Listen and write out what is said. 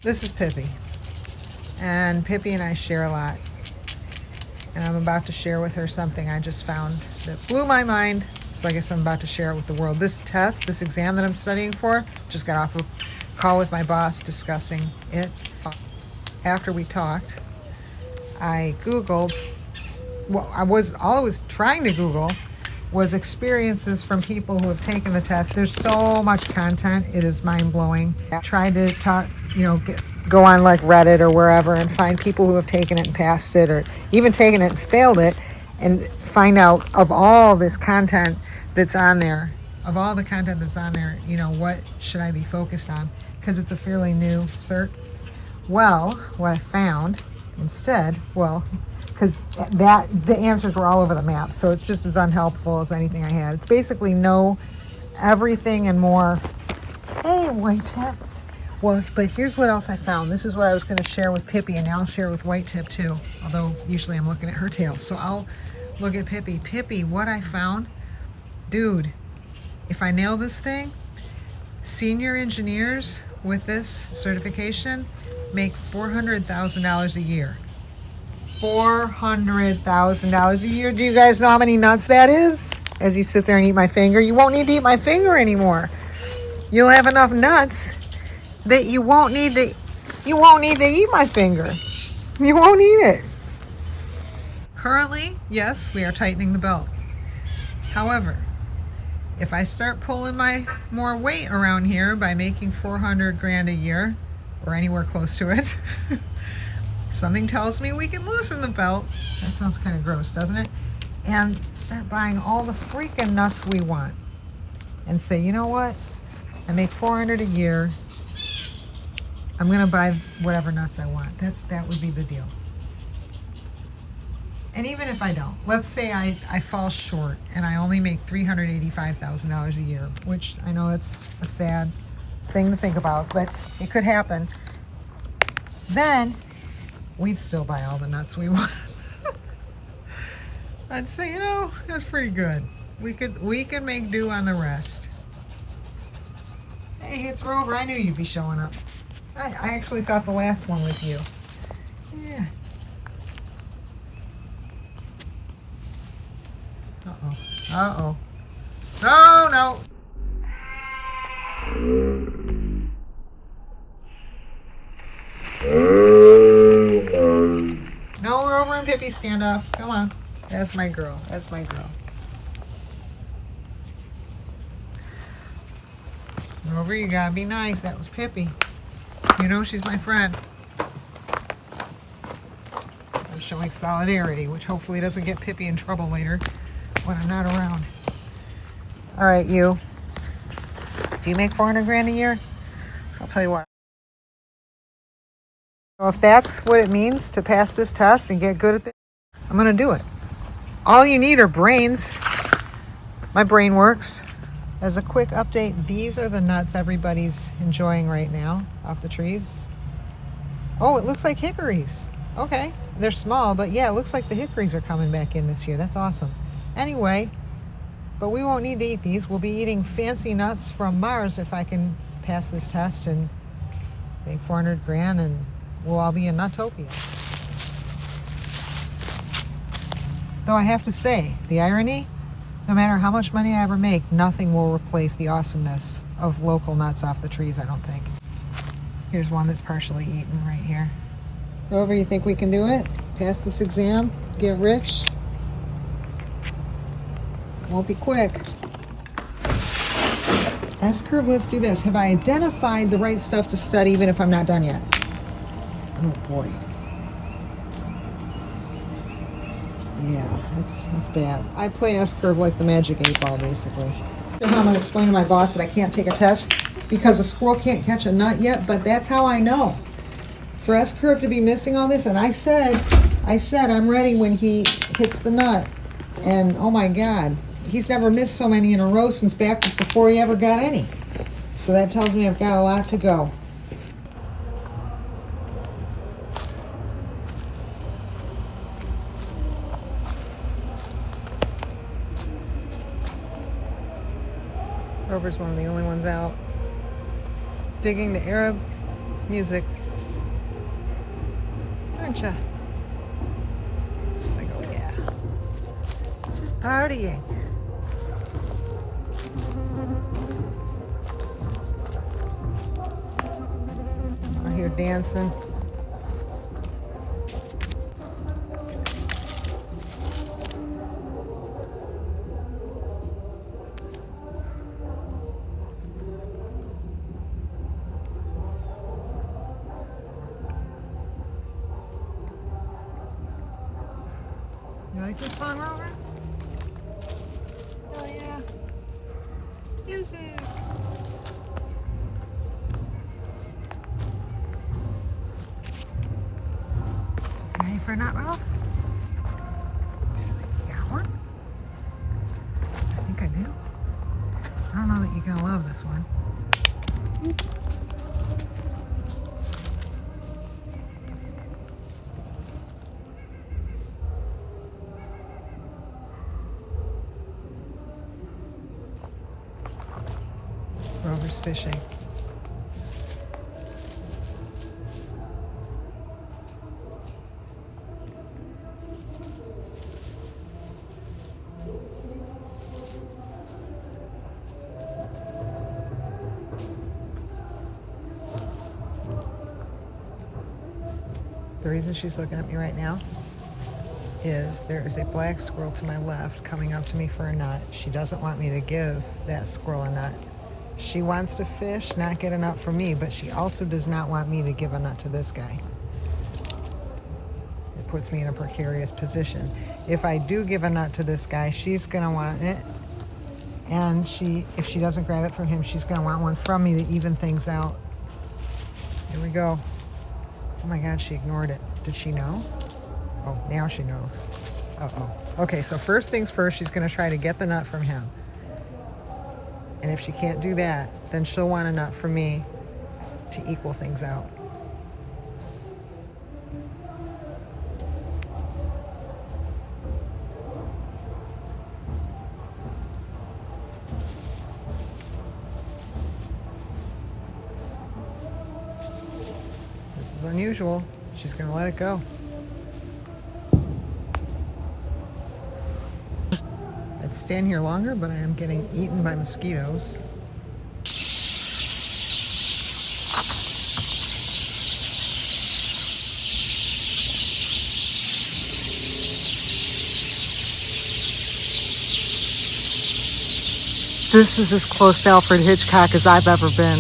This is Pippi, and Pippi and I share a lot, and I'm about to share with her something I just found that blew my mind. So I guess I'm about to share it with the world. This test, this exam that I'm studying for, just got off a call with my boss discussing it. After we talked, I Googled, all I was trying to Google was experiences from people who have taken the test. There's so much content, it is mind-blowing. I tried to talk, go on like Reddit or wherever and find people who have taken it and passed it, or even taken it and failed it, and find out of all this content that's on there, what should I be focused on? Because it's a fairly new cert. Well, what I found instead, because the answers were all over the map, so it's just as unhelpful as anything I had. It's basically know everything and more. Hey, White Tip. Well, but here's what else I found. This is what I was going to share with Pippi, and now I'll share with White Tip too, although usually I'm looking at her tail. So I'll look at Pippi. Pippi, what I found, dude, if I nail this thing, senior engineers with this certification make $400,000 a year. $400,000 a year. Do you guys know how many nuts that is? As you sit there and eat my finger, you won't need to eat my finger anymore. You'll have enough nuts that you won't need to eat my finger. You won't eat it. Currently, yes, we are tightening the belt. However, if I start pulling my more weight around here by making 400 grand a year, or anywhere close to it, something tells me we can loosen the belt. That sounds kind of gross, doesn't it? And start buying all the freaking nuts we want. And say, you know what? I make 400 a year. I'm going to buy whatever nuts I want. That would be the deal. And even if I don't, let's say I fall short and I only make $385,000 a year, which I know it's a sad thing to think about, but it could happen. Then we'd still buy all the nuts we want. I'd say, that's pretty good. We could make do on the rest. Hey, it's Rover. I knew you'd be showing up. I actually thought the last one was you. Yeah. Uh-oh. No. No, Rover and Pippi, stand up. Come on. That's my girl. Rover, you gotta be nice. That was Pippi. She's my friend. I'm showing solidarity, which hopefully doesn't get Pippi in trouble later when I'm not around. All right, you. Do you make 400 grand a year? So I'll tell you what. So if that's what it means to pass this test and get good at this, I'm going to do it. All you need are brains. My brain works. As a quick update, these are the nuts everybody's enjoying right now off the trees. Oh, it looks like hickories. Okay, they're small, but yeah, it looks like the hickories are coming back in this year. That's awesome. Anyway, but we won't need to eat these. We'll be eating fancy nuts from Mars if I can pass this test and make 400 grand, and we'll all be in Nutopia. Though I have to say, the irony, no matter how much money I ever make, nothing will replace the awesomeness of local nuts off the trees, I don't think. Here's one that's partially eaten right here. Rover, you think we can do it? Pass this exam? Get rich? Won't be quick. S-curve, let's do this. Have I identified the right stuff to study even if I'm not done yet? Oh boy. Yeah, that's bad. I play S-curve like the magic 8-ball, basically. I'm going to explain to my boss that I can't take a test because a squirrel can't catch a nut yet, but that's how I know. For S-curve to be missing all this, and I said I'm ready when he hits the nut. And oh my God, he's never missed so many in a row since back before he ever got any. So that tells me I've got a lot to go. Rover's one of the only ones out digging to Arab music aren't you? She's like, oh yeah. She's partying. Out here dancing. You like this song, Robert? Oh yeah. Music. Ready for a nut, Ralph? She's like, you got one? I think I do. I don't know that you're gonna love this one. Rover's fishing. The reason she's looking at me right now is there is a black squirrel to my left coming up to me for a nut. She doesn't want me to give that squirrel a nut. She wants to fish, not get a nut from me, but she also does not want me to give a nut to this guy. It puts me in a precarious position. If I do give a nut to this guy, she's gonna want it. And if she doesn't grab it from him, she's gonna want one from me to even things out. Here we go. Oh my God, she ignored it. Did she know? Oh, now she knows. Uh-oh. Okay, so first things first, she's gonna try to get the nut from him. And if she can't do that, then she'll want a nut from me to equal things out. This is unusual. She's gonna let it go. I'd stand here longer, but I am getting eaten by mosquitoes. This is as close to Alfred Hitchcock as I've ever been.